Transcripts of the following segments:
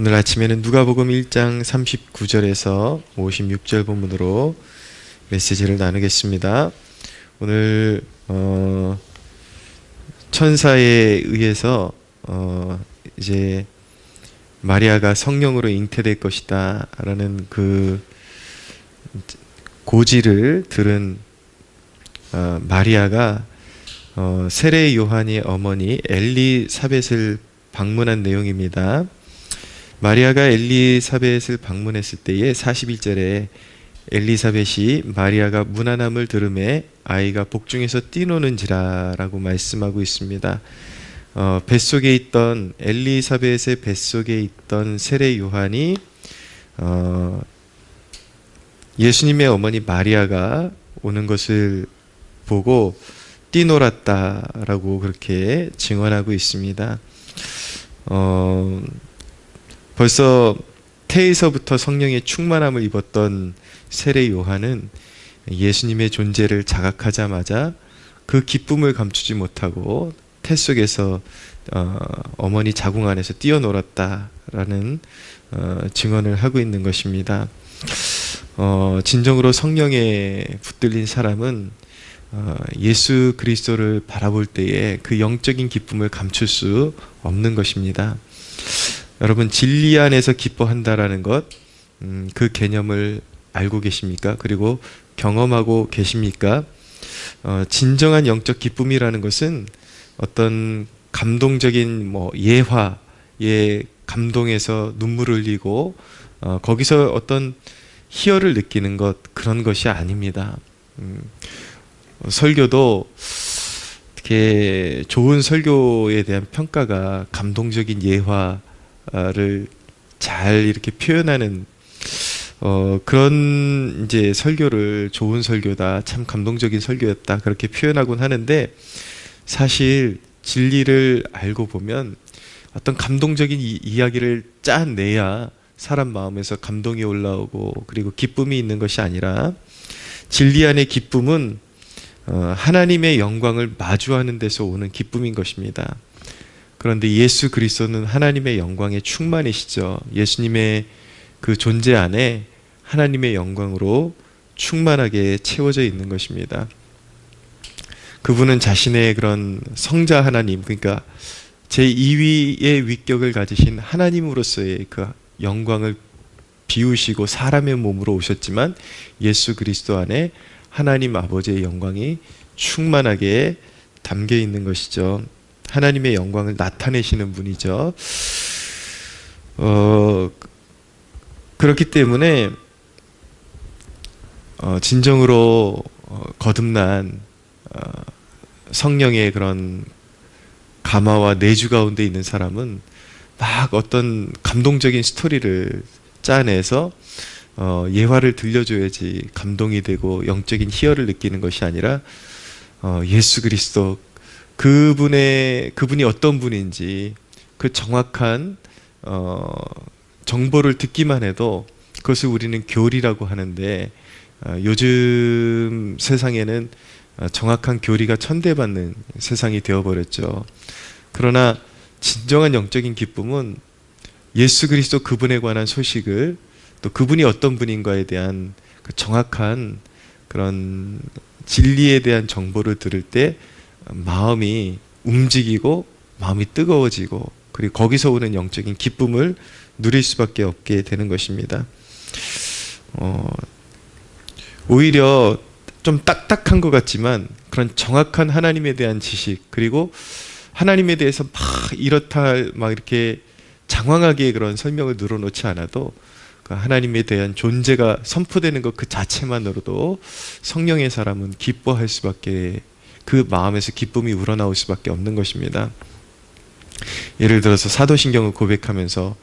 오늘 아침에는 누가복음 1장 39절에서 56절 본문으로 메시지를 나누겠습니다. 오늘 천사에 의해서 이제 마리아가 성령으로 잉태될 것이다 라는 그 고지를 들은 마리아가 세례 요한의 어머니 엘리사벳을 방문한 내용입니다. 마리아가 엘리사벳을 방문했을 때에 41절에 엘리사벳이 마리아가 무난함을 들음에 아이가 복중에서 뛰노는지라 라고 말씀하고 있습니다. 뱃속에 있던 엘리사벳의 뱃속에 있던 세례 요한이 예수님의 어머니 마리아가 오는 것을 보고 뛰놀았다라고 그렇게 증언하고 있습니다. 벌써 태에서부터 성령의 충만함을 입었던 세례 요한은 예수님의 존재를 자각하자마자 그 기쁨을 감추지 못하고 태 속에서 어머니 자궁 안에서 뛰어놀았다라는 증언을 하고 있는 것입니다. 진정으로 성령에 붙들린 사람은 예수 그리스도를 바라볼 때에 그 영적인 기쁨을 감출 수 없는 것입니다. 여러분, 진리 안에서 기뻐한다라는 것, 그 개념을 알고 계십니까? 그리고 경험하고 계십니까? 진정한 영적 기쁨이라는 것은 어떤 감동적인 예화에 감동해서 눈물을 흘리고 거기서 어떤 희열을 느끼는 것, 그런 것이 아닙니다. 설교도 이렇게 좋은 설교에 대한 평가가 감동적인 예화를 잘 이렇게 표현하는 그런 이제 설교를 좋은 설교다, 참 감동적인 설교였다, 그렇게 표현하곤 하는데, 사실 진리를 알고 보면 어떤 감동적인 이야기를 짜내야 사람 마음에서 감동이 올라오고 그리고 기쁨이 있는 것이 아니라, 진리 안의 기쁨은 하나님의 영광을 마주하는 데서 오는 기쁨인 것입니다. 그런데 예수 그리스도는 하나님의 영광에 충만이시죠. 예수님의 그 존재 안에 하나님의 영광으로 충만하게 채워져 있는 것입니다. 그분은 자신의 그런 성자 하나님, 그러니까 제2위의 위격을 가지신 하나님으로서의 그 영광을 비우시고 사람의 몸으로 오셨지만, 예수 그리스도 안에 하나님 아버지의 영광이 충만하게 담겨 있는 것이죠. 하나님의 영광을 나타내시는 분이죠. 그렇기 때문에 진정으로 거듭난 성령의 그런 감화와 내주 가운데 있는 사람은 막 어떤 감동적인 스토리를 짜내서 예화를 들려줘야지 감동이 되고 영적인 희열을 느끼는 것이 아니라, 예수 그리스도 그분이 어떤 분인지 그 정확한 정보를 듣기만 해도 그것을 우리는 교리라고 하는데, 요즘 세상에는 정확한 교리가 천대받는 세상이 되어버렸죠. 그러나 진정한 영적인 기쁨은 예수 그리스도 그분에 관한 소식을, 또 그분이 어떤 분인가에 대한 그 정확한 그런 진리에 대한 정보를 들을 때 마음이 움직이고 마음이 뜨거워지고, 그리고 거기서 오는 영적인 기쁨을 누릴 수밖에 없게 되는 것입니다. 오히려 좀 딱딱한 것 같지만 그런 정확한 하나님에 대한 지식, 그리고 하나님에 대해서 이렇다 이렇게 장황하게 그런 설명을 늘어놓지 않아도 그 하나님에 대한 존재가 선포되는 것 그 자체만으로도 성령의 사람은 기뻐할 수밖에, 그 마음에서 기쁨이 우러나올 수밖에 없는 것입니다. 예를 들어서 사도신경을 고백하면서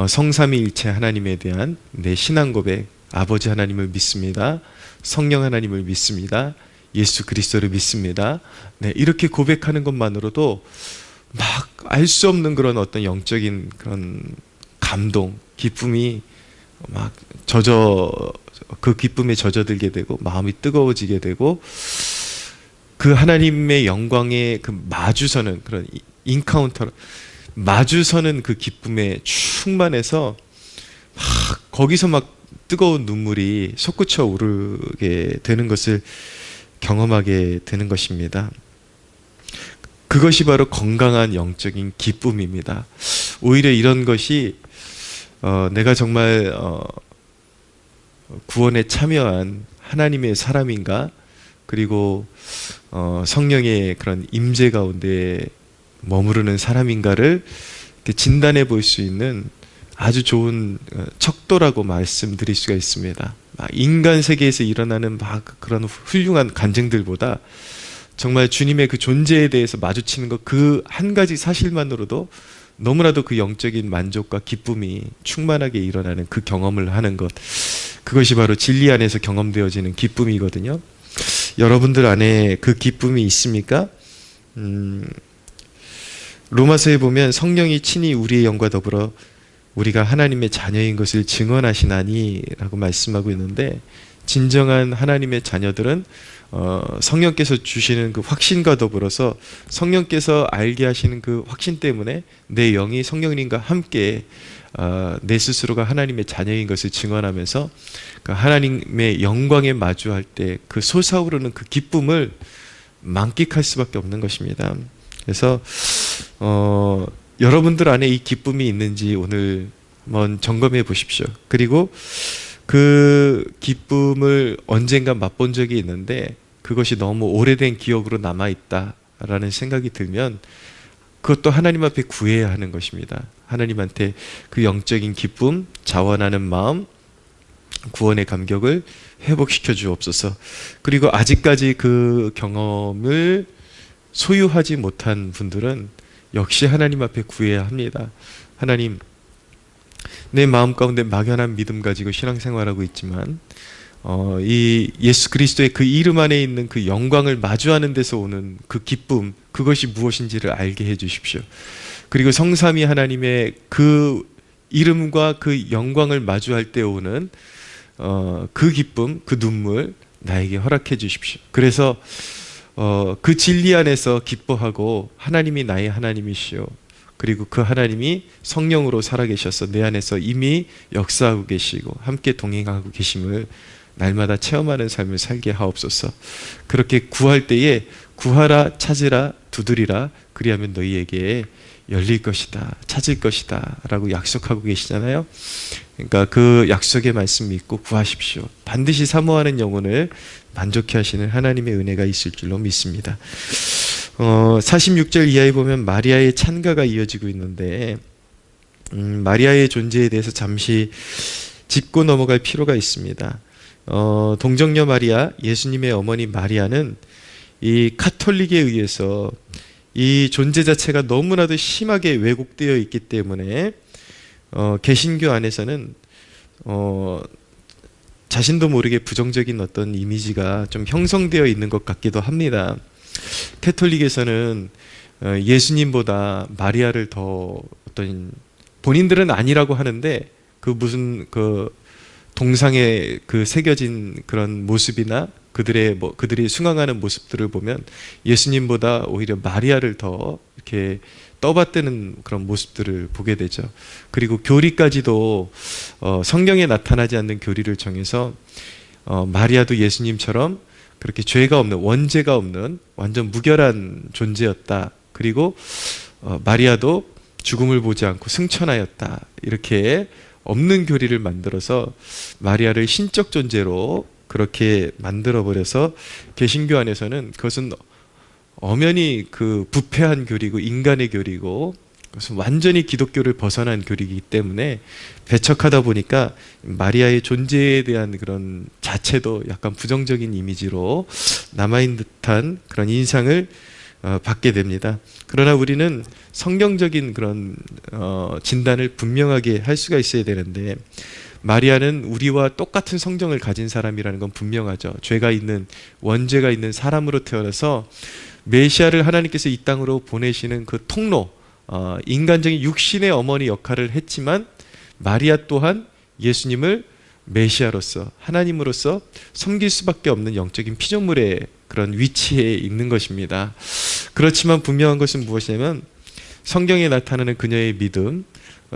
성삼위일체 하나님에 대한 내 신앙 고백, 아버지 하나님을 믿습니다, 성령 하나님을 믿습니다, 예수 그리스도를 믿습니다, 네, 이렇게 고백하는 것만으로도 막 알 수 없는 그런 어떤 영적인 그런 감동, 기쁨이 막 그 기쁨에 젖어들게 되고 마음이 뜨거워지게 되고, 그 하나님의 영광에 그 마주서는 그런 인카운터, 마주서는 그 기쁨에 충만해서 거기서 막 뜨거운 눈물이 솟구쳐 오르게 되는 것을 경험하게 되는 것입니다. 그것이 바로 건강한 영적인 기쁨입니다. 오히려 이런 것이 내가 정말 구원에 참여한 하나님의 사람인가, 그리고 성령의 그런 임재 가운데 머무르는 사람인가를 진단해 볼 수 있는 아주 좋은 척도라고 말씀드릴 수가 있습니다. 인간 세계에서 일어나는 그런 훌륭한 간증들보다 정말 주님의 그 존재에 대해서 마주치는 것, 그 한 가지 사실만으로도 너무나도 그 영적인 만족과 기쁨이 충만하게 일어나는 그 경험을 하는 것, 그것이 바로 진리 안에서 경험되어지는 기쁨이거든요. 여러분들 안에 그 기쁨이 있습니까? 로마서에 보면 성령이 친히 우리의 영과 더불어 우리가 하나님의 자녀인 것을 증언하시나니 라고 말씀하고 있는데, 진정한 하나님의 자녀들은 성령께서 주시는 그 확신과 더불어서 성령께서 알게 하시는 그 확신 때문에 내 영이 성령님과 함께 내 스스로가 하나님의 자녀인 것을 증언하면서 그 하나님의 영광에 마주할 때 그 솟아오르는 그 기쁨을 만끽할 수밖에 없는 것입니다. 그래서 여러분들 안에 이 기쁨이 있는지 오늘 한번 점검해 보십시오. 그리고 그 기쁨을 언젠가 맛본 적이 있는데 그것이 너무 오래된 기억으로 남아있다라는 생각이 들면 그것도 하나님 앞에 구해야 하는 것입니다. 하나님한테 그 영적인 기쁨, 자원하는 마음, 구원의 감격을 회복시켜 주옵소서. 그리고 아직까지 그 경험을 소유하지 못한 분들은 역시 하나님 앞에 구해야 합니다. 하나님, 내 마음 가운데 막연한 믿음 가지고 신앙생활하고 있지만 이 예수 그리스도의 그 이름 안에 있는 그 영광을 마주하는 데서 오는 그 기쁨, 그것이 무엇인지를 알게 해 주십시오. 그리고 성삼위 하나님의 그 이름과 그 영광을 마주할 때 오는 그 기쁨, 그 눈물 나에게 허락해 주십시오. 그래서 그 진리 안에서 기뻐하고 하나님이 나의 하나님이시오, 그리고 그 하나님이 성령으로 살아계셔서 내 안에서 이미 역사하고 계시고 함께 동행하고 계심을 날마다 체험하는 삶을 살게 하옵소서. 그렇게 구할 때에 구하라, 찾으라, 두드리라, 그리하면 너희에게 열릴 것이다, 찾을 것이다 라고 약속하고 계시잖아요. 그러니까 그 약속의 말씀 믿고 구하십시오. 반드시 사모하는 영혼을 만족케 하시는 하나님의 은혜가 있을 줄로 믿습니다. 46절 이하에 보면 마리아의 찬가가 이어지고 있는데 마리아의 존재에 대해서 잠시 짚고 넘어갈 필요가 있습니다. 동정녀 마리아, 예수님의 어머니 마리아는 이 카톨릭에 의해서 이 존재 자체가 너무나도 심하게 왜곡되어 있기 때문에 개신교 안에서는 자신도 모르게 부정적인 어떤 이미지가 좀 형성되어 있는 것 같기도 합니다. 캐톨릭에서는 예수님보다 마리아를 더 어떤, 본인들은 아니라고 하는데 그 무슨 그 동상에 그 새겨진 그런 모습이나 그들이 숭앙하는 모습들을 보면 예수님보다 오히려 마리아를 더 이렇게 떠받드는 그런 모습들을 보게 되죠. 그리고 교리까지도 성경에 나타나지 않는 교리를 정해서 마리아도 예수님처럼 그렇게 죄가 없는, 원죄가 없는 완전 무결한 존재였다. 그리고 마리아도 죽음을 보지 않고 승천하였다. 이렇게 없는 교리를 만들어서 마리아를 신적 존재로 그렇게 만들어버려서 개신교 안에서는 그것은 엄연히 그 부패한 교리고 인간의 교리고 그것은 완전히 기독교를 벗어난 교리이기 때문에 배척하다 보니까 마리아의 존재에 대한 그런 자체도 약간 부정적인 이미지로 남아있는 듯한 그런 인상을 받게 됩니다. 그러나 우리는 성경적인 그런 진단을 분명하게 할 수가 있어야 되는데 마리아는 우리와 똑같은 성정을 가진 사람이라는 건 분명하죠. 죄가 있는, 원죄가 있는 사람으로 태어나서 메시아를 하나님께서 이 땅으로 보내시는 그 통로, 인간적인 육신의 어머니 역할을 했지만 마리아 또한 예수님을 메시아로서, 하나님으로서 섬길 수밖에 없는 영적인 피조물의 그런 위치에 있는 것입니다. 그렇지만 분명한 것은 무엇이냐면 성경에 나타나는 그녀의 믿음,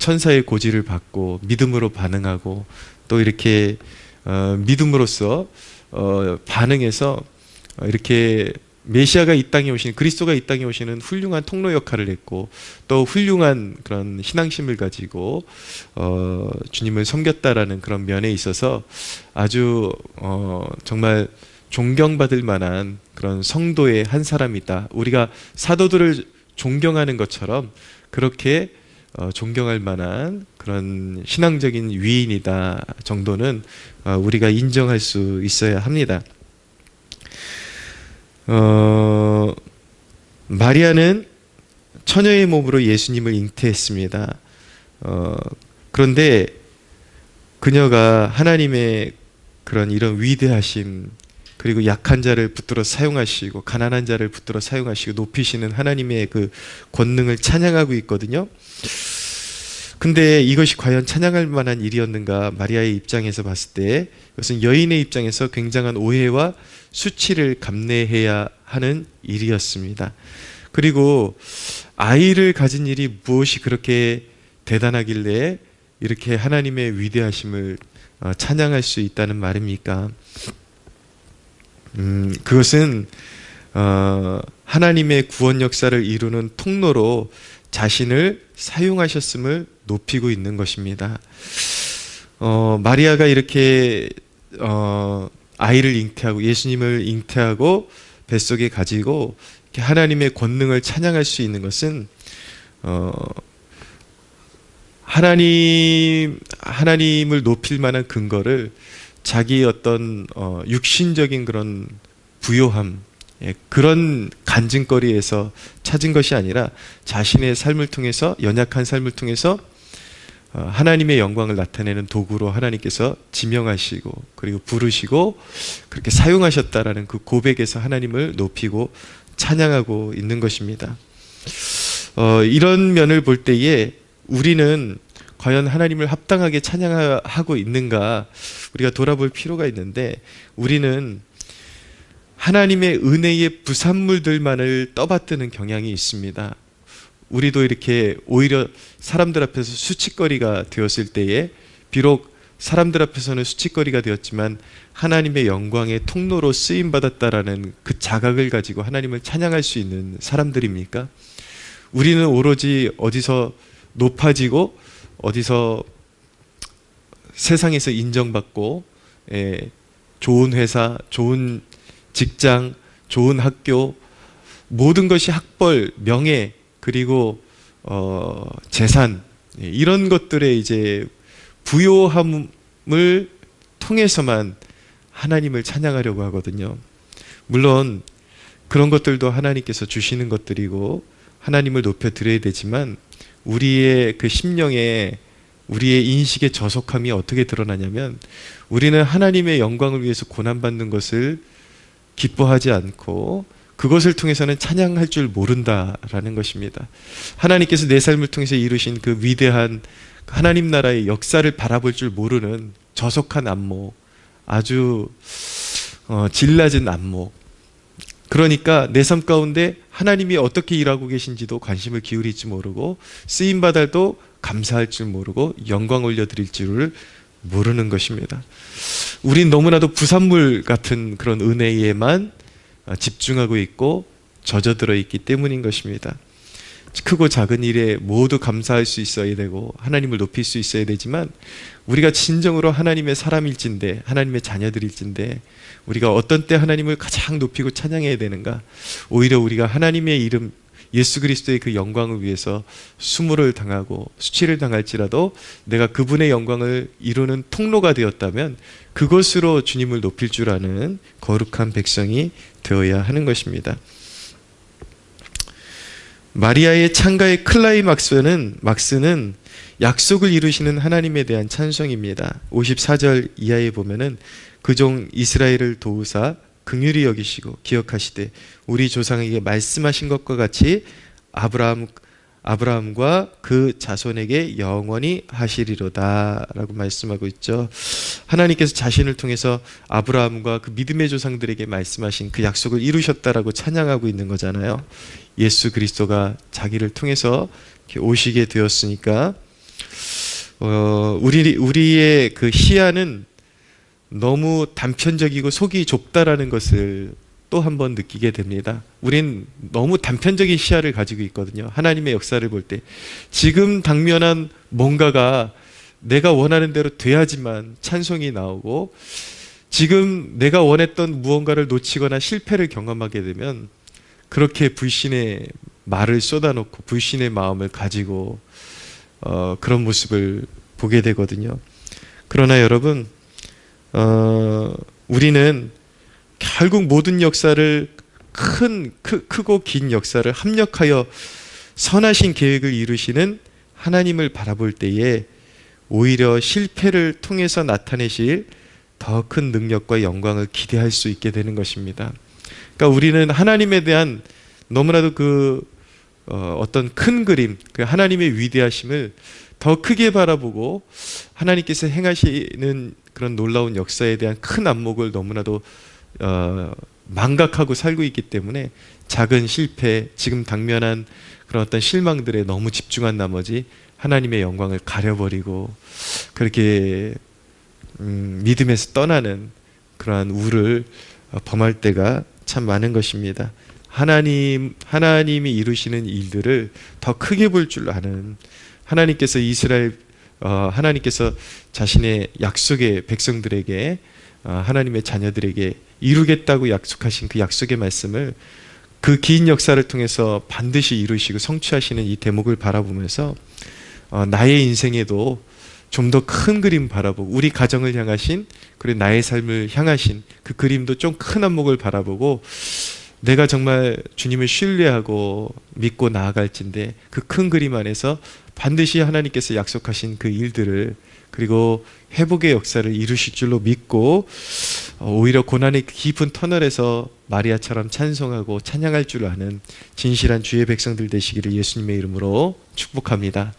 천사의 고지를 받고 믿음으로 반응하고 또 이렇게 믿음으로써 반응해서 이렇게 메시아가 이 땅에 오시는, 그리스도가 이 땅에 오시는 훌륭한 통로 역할을 했고 또 훌륭한 그런 신앙심을 가지고 주님을 섬겼다라는 그런 면에 있어서 아주 정말 존경받을 만한 그런 성도의 한 사람이다. 우리가 사도들을 존경하는 것처럼 그렇게 존경할 만한 그런 신앙적인 위인이다 정도는 우리가 인정할 수 있어야 합니다. 마리아는 처녀의 몸으로 예수님을 잉태했습니다. 그런데 그녀가 하나님의 그런 이런 위대하심, 그리고 약한 자를 붙들어 사용하시고 가난한 자를 붙들어 사용하시고 높이시는 하나님의 그 권능을 찬양하고 있거든요. 근데 이것이 과연 찬양할 만한 일이었는가? 마리아의 입장에서 봤을 때 이것은 여인의 입장에서 굉장한 오해와 수치를 감내해야 하는 일이었습니다. 그리고 아이를 가진 일이 무엇이 그렇게 대단하길래 이렇게 하나님의 위대하심을 찬양할 수 있다는 말입니까? 그것은 하나님의 구원 역사를 이루는 통로로 자신을 사용하셨음을 높이고 있는 것입니다. 마리아가 이렇게 아이를 잉태하고 예수님을 잉태하고 뱃속에 가지고 이렇게 하나님의 권능을 찬양할 수 있는 것은 하나님을 높일 만한 근거를 자기의 어떤 육신적인 그런 부요함, 그런 간증거리에서 찾은 것이 아니라 자신의 삶을 통해서, 연약한 삶을 통해서 하나님의 영광을 나타내는 도구로 하나님께서 지명하시고 그리고 부르시고 그렇게 사용하셨다라는 그 고백에서 하나님을 높이고 찬양하고 있는 것입니다. 이런 면을 볼 때에 우리는 과연 하나님을 합당하게 찬양하고 있는가 우리가 돌아볼 필요가 있는데, 우리는 하나님의 은혜의 부산물들만을 떠받드는 경향이 있습니다. 우리도 이렇게 오히려 사람들 앞에서 수치거리가 되었을 때에 비록 사람들 앞에서는 수치거리가 되었지만 하나님의 영광의 통로로 쓰임받았다라는 그 자각을 가지고 하나님을 찬양할 수 있는 사람들입니까? 우리는 오로지 어디서 높아지고 어디서 세상에서 인정받고 좋은 회사, 좋은 직장, 좋은 학교, 모든 것이 학벌, 명예, 그리고 재산, 이런 것들의 이제 부요함을 통해서만 하나님을 찬양하려고 하거든요. 물론 그런 것들도 하나님께서 주시는 것들이고 하나님을 높여 드려야 되지만, 우리의 그 심령에, 우리의 인식의 저속함이 어떻게 드러나냐면, 우리는 하나님의 영광을 위해서 고난받는 것을 기뻐하지 않고 그것을 통해서는 찬양할 줄 모른다라는 것입니다. 하나님께서 내 삶을 통해서 이루신 그 위대한 하나님 나라의 역사를 바라볼 줄 모르는 저속한 안목, 아주 질 낮은 안목, 그러니까 내 삶 가운데 하나님이 어떻게 일하고 계신지도 관심을 기울이지 모르고 쓰임받아도 감사할 줄 모르고 영광 올려드릴 줄을 모르는 것입니다. 우린 너무나도 부산물 같은 그런 은혜에만 집중하고 있고 젖어들어 있기 때문인 것입니다. 크고 작은 일에 모두 감사할 수 있어야 되고 하나님을 높일 수 있어야 되지만, 우리가 진정으로 하나님의 사람일진데, 하나님의 자녀들일진데 우리가 어떤 때 하나님을 가장 높이고 찬양해야 되는가? 오히려 우리가 하나님의 이름 예수 그리스도의 그 영광을 위해서 수모를 당하고 수치를 당할지라도 내가 그분의 영광을 이루는 통로가 되었다면 그것으로 주님을 높일 줄 아는 거룩한 백성이 되어야 하는 것입니다. 마리아의 찬가의 클라이막스는 약속을 이루시는 하나님에 대한 찬송입니다. 54절 이하에 보면은 그 종 이스라엘을 도우사 긍휼히 여기시고 기억하시되 우리 조상에게 말씀하신 것과 같이 아브라함 아브라함과 그 자손에게 영원히 하시리로다 라고 말씀하고 있죠. 하나님께서 자신을 통해서 아브라함과 그 믿음의 조상들에게 말씀하신 그 약속을 이루셨다라고 찬양하고 있는 거잖아요. 예수 그리스도가 자기를 통해서 이렇게 오시게 되었으니까 우리의 그 시야는 너무 단편적이고 속이 좁다라는 것을 또 한 번 느끼게 됩니다. 우린 너무 단편적인 시야를 가지고 있거든요. 하나님의 역사를 볼 때 지금 당면한 뭔가가 내가 원하는 대로 돼야지만 찬송이 나오고, 지금 내가 원했던 무언가를 놓치거나 실패를 경험하게 되면 그렇게 불신의 말을 쏟아놓고 불신의 마음을 가지고 그런 모습을 보게 되거든요. 그러나 여러분, 우리는 결국 모든 역사를 크고 긴 역사를 합력하여 선하신 계획을 이루시는 하나님을 바라볼 때에 오히려 실패를 통해서 나타내실 더 큰 능력과 영광을 기대할 수 있게 되는 것입니다. 그러니까 우리는 하나님에 대한 너무나도 어떤 큰 그림, 그 하나님의 위대하심을 더 크게 바라보고 하나님께서 행하시는 그런 놀라운 역사에 대한 큰 안목을 너무나도 망각하고 살고 있기 때문에 작은 실패, 지금 당면한 그런 어떤 실망들에 너무 집중한 나머지 하나님의 영광을 가려버리고 그렇게 믿음에서 떠나는 그러한 우를 범할 때가 참 많은 것입니다. 하나님이 이루시는 일들을 더 크게 볼 줄 아는 하나님께서 하나님께서 자신의 약속의 백성들에게, 하나님의 자녀들에게 이루겠다고 약속하신 그 약속의 말씀을 그 긴 역사를 통해서 반드시 이루시고 성취하시는 이 대목을 바라보면서 나의 인생에도 좀 더 큰 그림 바라보고, 우리 가정을 향하신, 그리고 나의 삶을 향하신 그 그림도 좀 큰 안목을 바라보고, 내가 정말 주님을 신뢰하고 믿고 나아갈진데 그 큰 그림 안에서 반드시 하나님께서 약속하신 그 일들을, 그리고 회복의 역사를 이루실 줄로 믿고 오히려 고난의 깊은 터널에서 마리아처럼 찬송하고 찬양할 줄 아는 진실한 주의 백성들 되시기를 예수님의 이름으로 축복합니다.